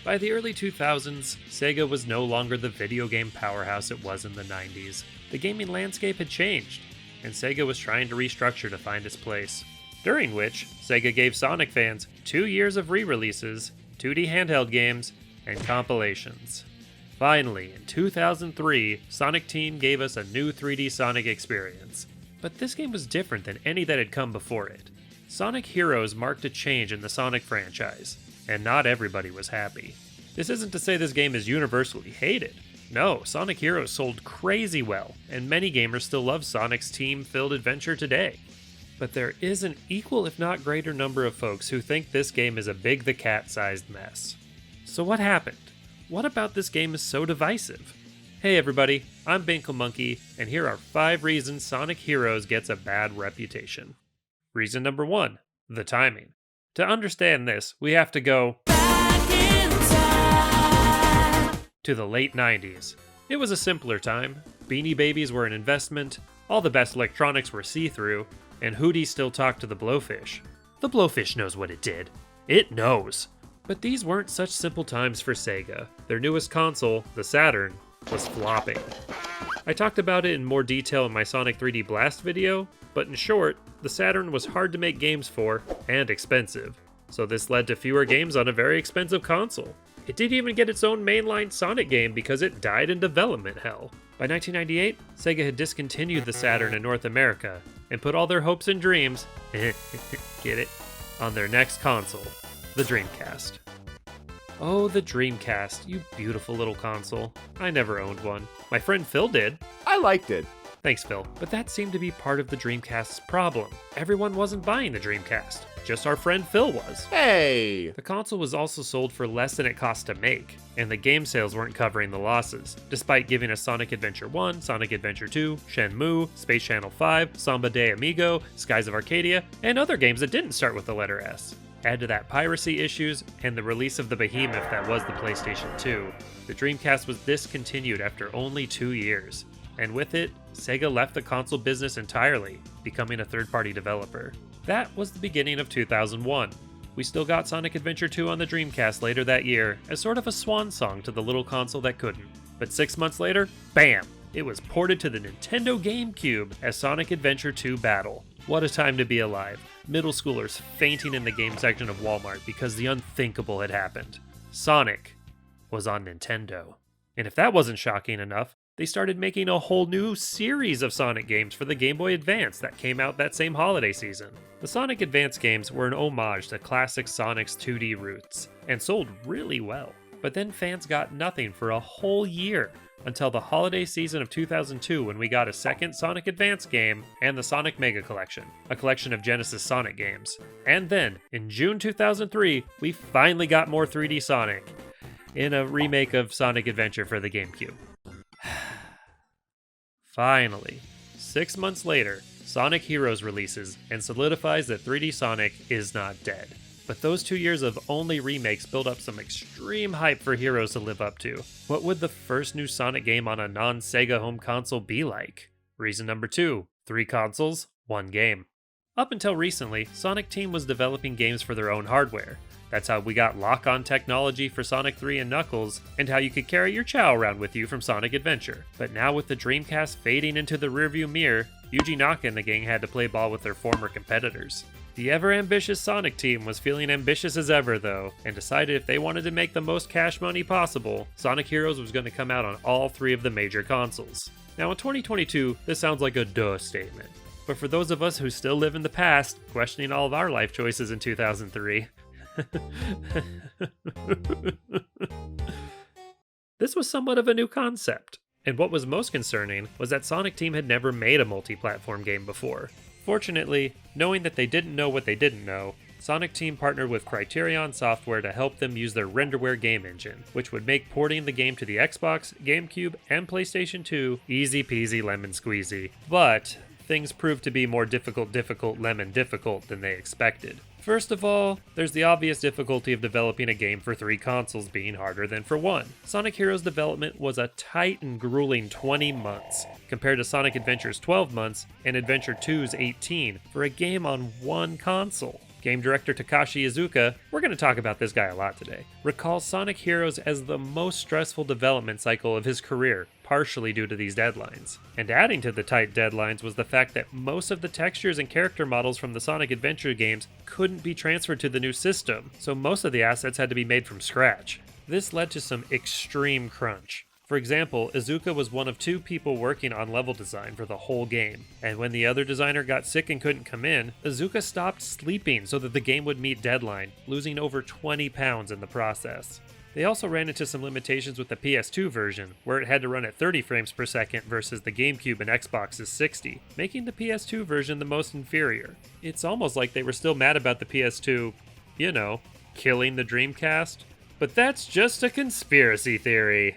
By the early 2000s, Sega was no longer the video game powerhouse it was in the 90s. The gaming landscape had changed, and Sega was trying to restructure to find its place. During which, Sega gave Sonic fans 2 years of re-releases, 2D handheld games, and compilations. Finally, in 2003, Sonic Team gave us a new 3D Sonic experience. But this game was different than any that had come before it. Sonic Heroes marked a change in the Sonic franchise, and not everybody was happy. This isn't to say this game is universally hated. No, Sonic Heroes sold crazy well, and many gamers still love Sonic's team-filled adventure today. But there is an equal if not greater number of folks who think this game is a Big the Cat-sized mess. So what happened? What about this game is so divisive? Hey everybody, I'm Binkle Monkey, and here are 5 reasons Sonic Heroes gets a bad reputation. Reason number 1, the timing. To understand this, we have to go back in time to the late 90s. It was a simpler time. Beanie Babies were an investment, all the best electronics were see-through, and Hootie still talked to the Blowfish. The Blowfish knows what it did. It knows. But these weren't such simple times for Sega. Their newest console, the Saturn, was flopping. I talked about it in more detail in my Sonic 3D Blast video, but in short, the Saturn was hard to make games for, and expensive, so this led to fewer games on a very expensive console. It didn't even get its own mainline Sonic game because it died in development hell. By 1998, Sega had discontinued the Saturn in North America, and put all their hopes and dreams, get it, on their next console, the Dreamcast. Oh, the Dreamcast, you beautiful little console. I never owned one. My friend Phil did. I liked it. Thanks, Phil. But that seemed to be part of the Dreamcast's problem. Everyone wasn't buying the Dreamcast. Just our friend Phil was. Hey! The console was also sold for less than it cost to make, and the game sales weren't covering the losses, despite giving us Sonic Adventure 1, Sonic Adventure 2, Shenmue, Space Channel 5, Samba de Amigo, Skies of Arcadia, and other games that didn't start with the letter S. Add to that piracy issues, and the release of the behemoth that was the PlayStation 2, the Dreamcast was discontinued after only 2 years. And with it, Sega left the console business entirely, becoming a third-party developer. That was the beginning of 2001. We still got Sonic Adventure 2 on the Dreamcast later that year, as sort of a swan song to the little console that couldn't. But 6 months later, bam! It was ported to the Nintendo GameCube as Sonic Adventure 2 Battle. What a time to be alive. Middle schoolers fainting in the game section of Walmart because the unthinkable had happened. Sonic was on Nintendo. And if that wasn't shocking enough, they started making a whole new series of Sonic games for the Game Boy Advance that came out that same holiday season. The Sonic Advance games were an homage to classic Sonic's 2D roots, and sold really well. But then fans got nothing for a whole year, until the holiday season of 2002 when we got a second Sonic Advance game and the Sonic Mega Collection, a collection of Genesis Sonic games. And then, in June 2003, we finally got more 3D Sonic, in a remake of Sonic Adventure for the GameCube. Finally, 6 months later, Sonic Heroes releases and solidifies that 3D Sonic is not dead. But those 2 years of only remakes build up some extreme hype for Heroes to live up to. What would the first new Sonic game on a non-Sega home console be like? Reason number 2, 3 consoles, 1 game. Up until recently, Sonic Team was developing games for their own hardware. That's how we got lock-on technology for Sonic 3 and Knuckles, and how you could carry your Chow around with you from Sonic Adventure. But now with the Dreamcast fading into the rearview mirror, Yuji Naka and the gang had to play ball with their former competitors. The ever-ambitious Sonic Team was feeling ambitious as ever, though, and decided if they wanted to make the most cash money possible, Sonic Heroes was going to come out on all 3 of the major consoles. Now in 2022, this sounds like a duh statement. But for those of us who still live in the past, questioning all of our life choices in 2003, this was somewhat of a new concept, and what was most concerning was that Sonic Team had never made a multi-platform game before. Fortunately, knowing that they didn't know what they didn't know, Sonic Team partnered with Criterion Software to help them use their renderware game engine, which would make porting the game to the Xbox, GameCube, and PlayStation 2 easy peasy lemon squeezy. But things proved to be more difficult than they expected. First of all, there's the obvious difficulty of developing a game for 3 consoles being harder than for 1. Sonic Heroes development was a tight and grueling 20 months, compared to Sonic Adventure's 12 months and Adventure 2's 18 for a game on 1 console. Game director Takashi Iizuka, we're going to talk about this guy a lot today, recalls Sonic Heroes as the most stressful development cycle of his career, partially due to these deadlines. And adding to the tight deadlines was the fact that most of the textures and character models from the Sonic Adventure games couldn't be transferred to the new system, so most of the assets had to be made from scratch. This led to some extreme crunch. For example, Iizuka was one of 2 people working on level design for the whole game, and when the other designer got sick and couldn't come in, Iizuka stopped sleeping so that the game would meet deadline, losing over 20 pounds in the process. They also ran into some limitations with the PS2 version, where it had to run at 30 frames per second versus the GameCube and Xbox's 60, making the PS2 version the most inferior. It's almost like they were still mad about the PS2, killing the Dreamcast. But that's just a conspiracy theory.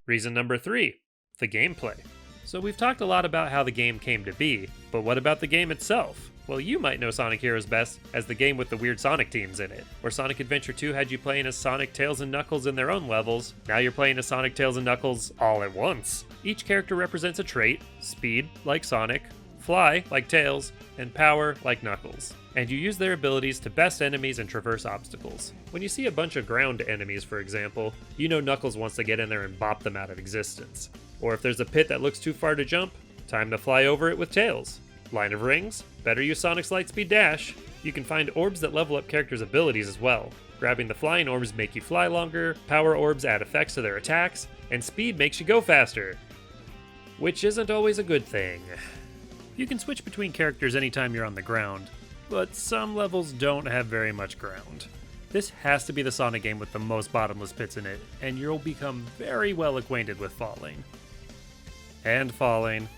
Reason number 3, the gameplay. So we've talked a lot about how the game came to be, but what about the game itself? Well, you might know Sonic Heroes best as the game with the weird Sonic teams in it, where Sonic Adventure 2 had you playing as Sonic, Tails, and Knuckles in their own levels. Now you're playing as Sonic, Tails, and Knuckles all at once. Each character represents a trait: speed, like Sonic, fly, like Tails, and power, like Knuckles. And you use their abilities to best enemies and traverse obstacles. When you see a bunch of ground enemies, for example, you know Knuckles wants to get in there and bop them out of existence. Or if there's a pit that looks too far to jump, time to fly over it with Tails. Line of rings, better use Sonic's Lightspeed Dash. You can find orbs that level up characters' abilities as well. Grabbing the flying orbs make you fly longer, power orbs add effects to their attacks, and speed makes you go faster. Which isn't always a good thing. You can switch between characters anytime you're on the ground, but some levels don't have very much ground. This has to be the Sonic game with the most bottomless pits in it, and you'll become very well acquainted with falling. And falling.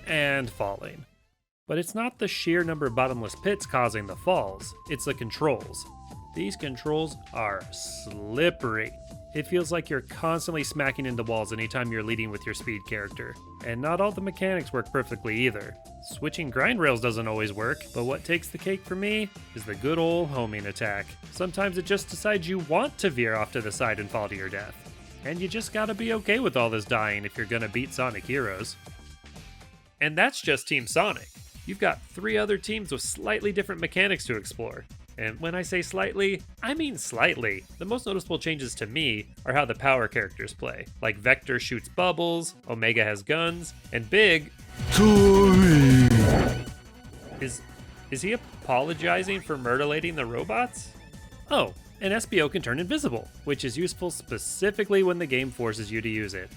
And falling. But it's not the sheer number of bottomless pits causing the falls, it's the controls. These controls are slippery. It feels like you're constantly smacking into walls anytime you're leading with your speed character. And not all the mechanics work perfectly either. Switching grind rails doesn't always work, but what takes the cake for me is the good old homing attack. Sometimes it just decides you want to veer off to the side and fall to your death. And you just gotta be okay with all this dying if you're gonna beat Sonic Heroes. And that's just Team Sonic. You've got 3 other teams with slightly different mechanics to explore. And when I say slightly, I mean slightly. The most noticeable changes to me are how the power characters play. Like Vector shoots bubbles, Omega has guns, and Big... Is he apologizing for mutilating the robots? Oh, and SBO can turn invisible, which is useful specifically when the game forces you to use it.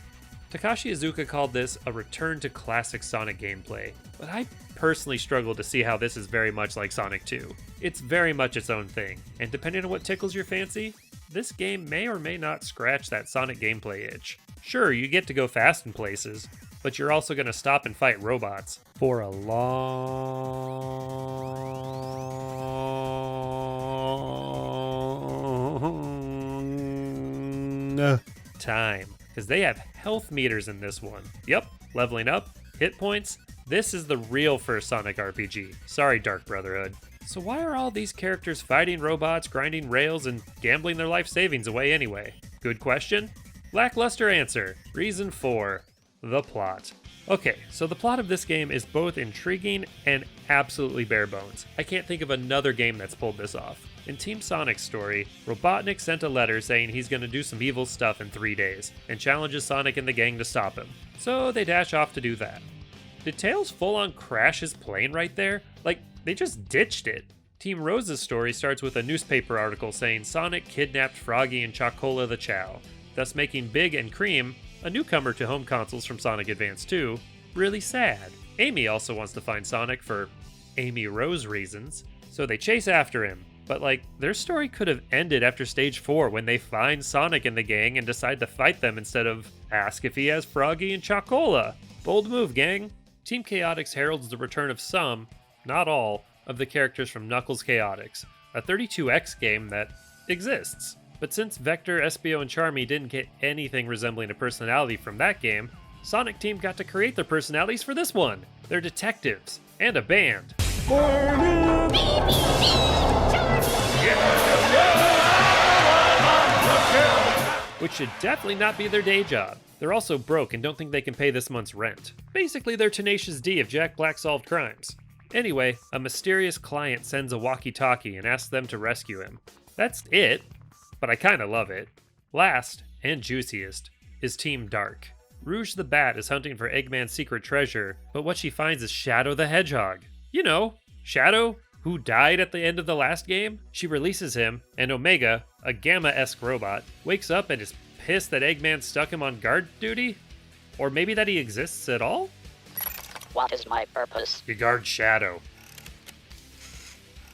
Takashi Iizuka called this a return to classic Sonic gameplay, but I personally struggle to see how this is very much like Sonic 2. It's very much its own thing, and depending on what tickles your fancy, this game may or may not scratch that Sonic gameplay itch. Sure, you get to go fast in places, but you're also going to stop and fight robots for a long time. Because they have health meters in this one. Yep, leveling up, hit points. This is the real first Sonic RPG. Sorry, Dark Brotherhood. So why are all these characters fighting robots, grinding rails, and gambling their life savings away anyway? Good question? Lackluster answer. Reason 4, the plot. Okay, so the plot of this game is both intriguing and absolutely bare bones. I can't think of another game that's pulled this off. In Team Sonic's story, Robotnik sent a letter saying he's going to do some evil stuff in 3 days, and challenges Sonic and the gang to stop him. So they dash off to do that. Did Tails full-on crash his plane right there? Like, they just ditched it. Team Rose's story starts with a newspaper article saying Sonic kidnapped Froggy and Chocola the Chow, thus making Big and Cream, a newcomer to home consoles from Sonic Advance 2, really sad. Amy also wants to find Sonic for Amy Rose reasons, so they chase after him. But their story could have ended after stage 4 when they find Sonic and the gang and decide to fight them instead of ask if he has Froggy and Chocola. Bold move, gang. Team Chaotix heralds the return of some, not all, of the characters from Knuckles Chaotix, a 32X game that exists. But since Vector, Espio, and Charmy didn't get anything resembling a personality from that game, Sonic Team got to create their personalities for this one. They're detectives, and a band. Which should definitely not be their day job. They're also broke and don't think they can pay this month's rent. Basically, they're Tenacious D if Jack Black solved crimes. Anyway, a mysterious client sends a walkie-talkie and asks them to rescue him. That's it, but I kinda love it. Last, and juiciest, is Team Dark. Rouge the Bat is hunting for Eggman's secret treasure, but what she finds is Shadow the Hedgehog. You know, Shadow, who died at the end of the last game. She releases him, and Omega, a Gamma-esque robot, wakes up and is pissed that Eggman stuck him on guard duty? Or maybe that he exists at all? What is my purpose? You guard Shadow.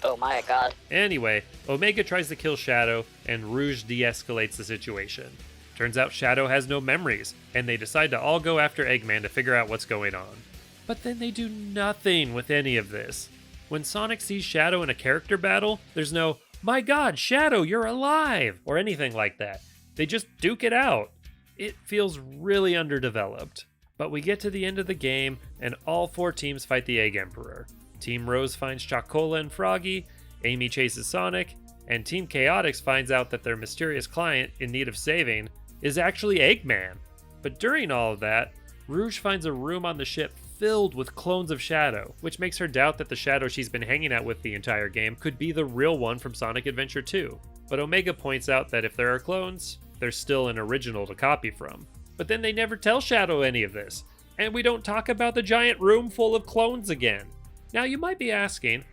Oh my god. Anyway, Omega tries to kill Shadow, and Rouge de-escalates the situation. Turns out Shadow has no memories, and they decide to all go after Eggman to figure out what's going on. But then they do nothing with any of this. When Sonic sees Shadow in a character battle, there's no, "My god, Shadow, you're alive!" or anything like that. They just duke it out. It feels really underdeveloped. But we get to the end of the game, and all 4 teams fight the Egg Emperor. Team Rose finds Chocola and Froggy, Amy chases Sonic, and Team Chaotix finds out that their mysterious client in need of saving is actually Eggman. But during all of that, Rouge finds a room on the ship filled with clones of Shadow, which makes her doubt that the Shadow she's been hanging out with the entire game could be the real one from Sonic Adventure 2. But Omega points out that if there are clones, there's still an original to copy from. But then they never tell Shadow any of this, and we don't talk about the giant room full of clones again. Now you might be asking,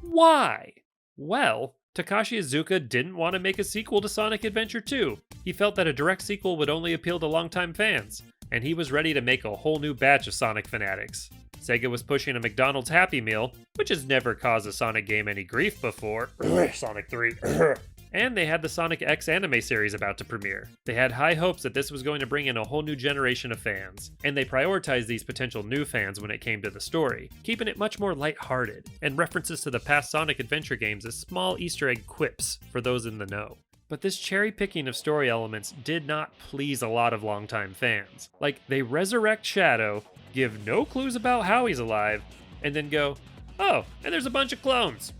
why? Well, Takashi Iizuka didn't want to make a sequel to Sonic Adventure 2. He felt that a direct sequel would only appeal to longtime fans, and he was ready to make a whole new batch of Sonic fanatics. Sega was pushing a McDonald's Happy Meal, which has never caused a Sonic game any grief before. Sonic 3. And they had the Sonic X anime series about to premiere. They had high hopes that this was going to bring in a whole new generation of fans, and they prioritized these potential new fans when it came to the story, keeping it much more lighthearted, and references to the past Sonic Adventure games as small Easter egg quips for those in the know. But this cherry picking of story elements did not please a lot of longtime fans. Like, they resurrect Shadow, give no clues about how he's alive, and then go, "Oh, and there's a bunch of clones.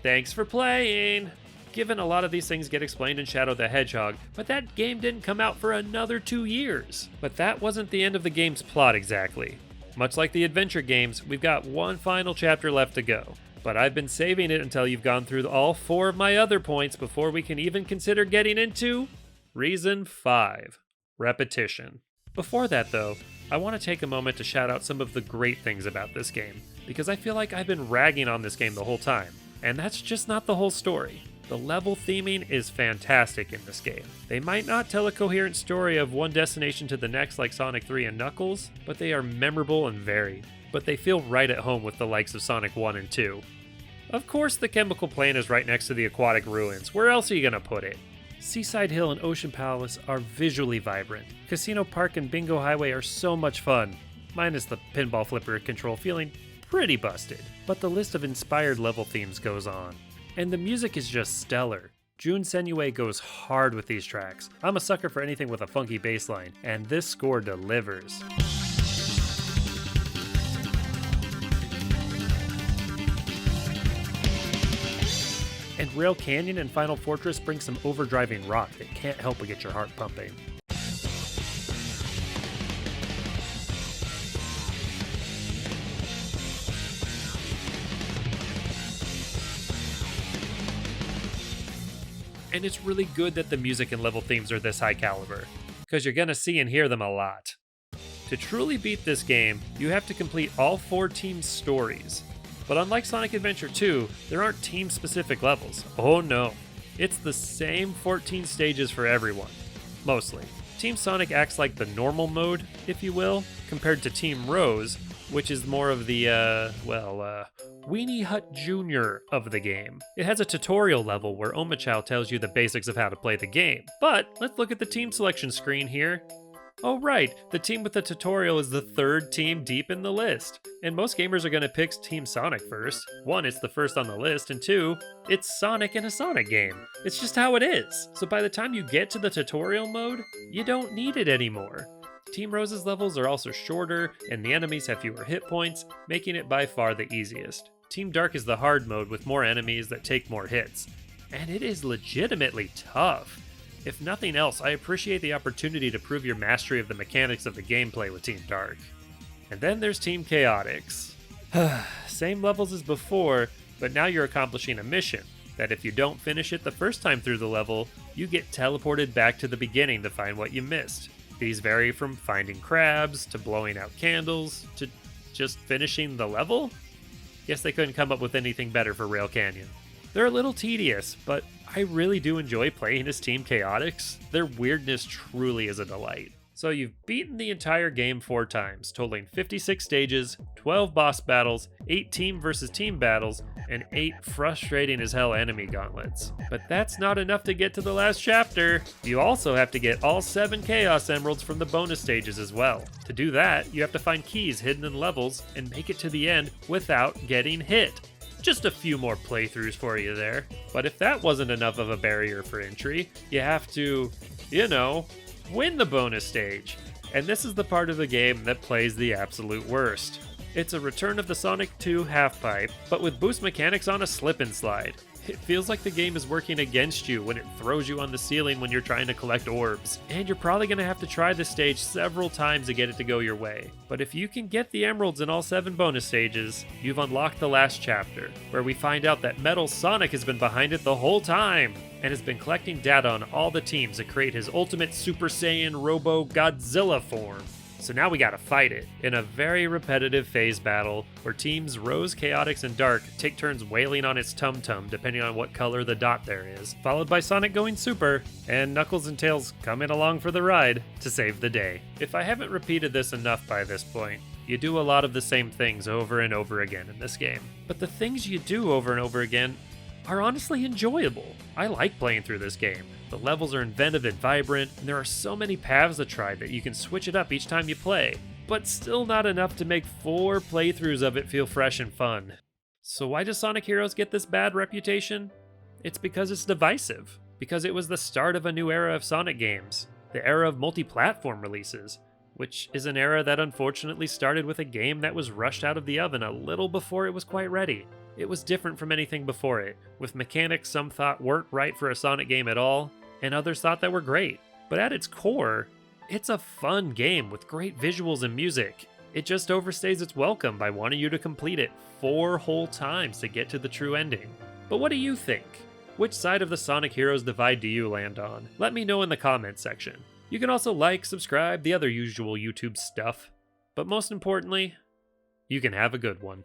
Thanks for playing." Given a lot of these things get explained in Shadow the Hedgehog, but that game didn't come out for another 2 years. But that wasn't the end of the game's plot exactly. Much like the adventure games, we've got one final chapter left to go. But I've been saving it until you've gone through all 4 of my other points before we can even consider getting into Reason 5, repetition. Before that though, I want to take a moment to shout out some of the great things about this game, because I feel like I've been ragging on this game the whole time, and that's just not the whole story. The level theming is fantastic in this game. They might not tell a coherent story of one destination to the next like Sonic 3 and Knuckles, but they are memorable and varied. But they feel right at home with the likes of Sonic 1 and 2. Of course the chemical plant is right next to the aquatic ruins. Where else are you gonna put it? Seaside Hill and Ocean Palace are visually vibrant. Casino Park and Bingo Highway are so much fun, minus the pinball flipper control feeling pretty busted. But the list of inspired level themes goes on. And the music is just stellar. Jun Senue goes hard with these tracks. I'm a sucker for anything with a funky bass line, and this score delivers. And Rail Canyon and Final Fortress bring some overdriving rock that can't help but get your heart pumping. And it's really good that the music and level themes are this high caliber, because you're gonna see and hear them a lot. To truly beat this game, you have to complete all 4 teams' stories. But unlike Sonic Adventure 2, there aren't team-specific levels. Oh no. It's the same 14 stages for everyone. Mostly. Team Sonic acts like the normal mode, if you will, compared to Team Rose, which is more of the, Weenie Hut Jr. of the game. It has a tutorial level where Omochao tells you the basics of how to play the game. But let's look at the team selection screen here. Oh right, the team with the tutorial is the 3rd team deep in the list. And most gamers are going to pick Team Sonic first. 1, it's the first on the list, and 2, it's Sonic in a Sonic game. It's just how it is. So by the time you get to the tutorial mode, you don't need it anymore. Team Rose's levels are also shorter, and the enemies have fewer hit points, making it by far the easiest. Team Dark is the hard mode with more enemies that take more hits. And it is legitimately tough. If nothing else, I appreciate the opportunity to prove your mastery of the mechanics of the gameplay with Team Dark. And then there's Team Chaotix. same levels as before, but now you're accomplishing a mission that if you don't finish it the first time through the level, you get teleported back to the beginning to find what you missed. These vary from finding crabs, to blowing out candles, to just finishing the level? Guess they couldn't come up with anything better for Rail Canyon. They're a little tedious, but I really do enjoy playing as Team Chaotix. Their weirdness truly is a delight. So you've beaten the entire game 4 times, totaling 56 stages, 12 boss battles, 8 team versus team battles, and 8 frustrating as hell enemy gauntlets. But that's not enough to get to the last chapter. You also have to get all 7 Chaos Emeralds from the bonus stages as well. To do that, you have to find keys hidden in levels and make it to the end without getting hit. Just a few more playthroughs for you there. But if that wasn't enough of a barrier for entry, you have to, win the bonus stage. And this is the part of the game that plays the absolute worst. It's a return of the Sonic 2 half-pipe, but with boost mechanics on a slip and slide. It feels like the game is working against you when it throws you on the ceiling when you're trying to collect orbs. And you're probably going to have to try this stage several times to get it to go your way. But if you can get the emeralds in all 7 bonus stages, you've unlocked the last chapter, where we find out that Metal Sonic has been behind it the whole time, and has been collecting data on all the teams to create his ultimate Super Saiyan Robo Godzilla form. So now we gotta fight it, in a very repetitive phase battle, where teams Rose, Chaotix, and Dark take turns wailing on its tum-tum depending on what color the dot there is, followed by Sonic going super, and Knuckles and Tails coming along for the ride to save the day. If I haven't repeated this enough by this point, you do a lot of the same things over and over again in this game. But the things you do over and over again are honestly enjoyable. I like playing through this game. The levels are inventive and vibrant, and there are so many paths to try that you can switch it up each time you play, but still not enough to make 4 playthroughs of it feel fresh and fun. So why does Sonic Heroes get this bad reputation? It's because it's divisive, because it was the start of a new era of Sonic games, the era of multi-platform releases, which is an era that unfortunately started with a game that was rushed out of the oven a little before it was quite ready. It was different from anything before it, with mechanics some thought weren't right for a Sonic game at all, and others thought that were great. But at its core, it's a fun game with great visuals and music. It just overstays its welcome by wanting you to complete it 4 whole times to get to the true ending. But what do you think? Which side of the Sonic Heroes divide do you land on? Let me know in the comments section. You can also like, subscribe, the other usual YouTube stuff. But most importantly, you can have a good one.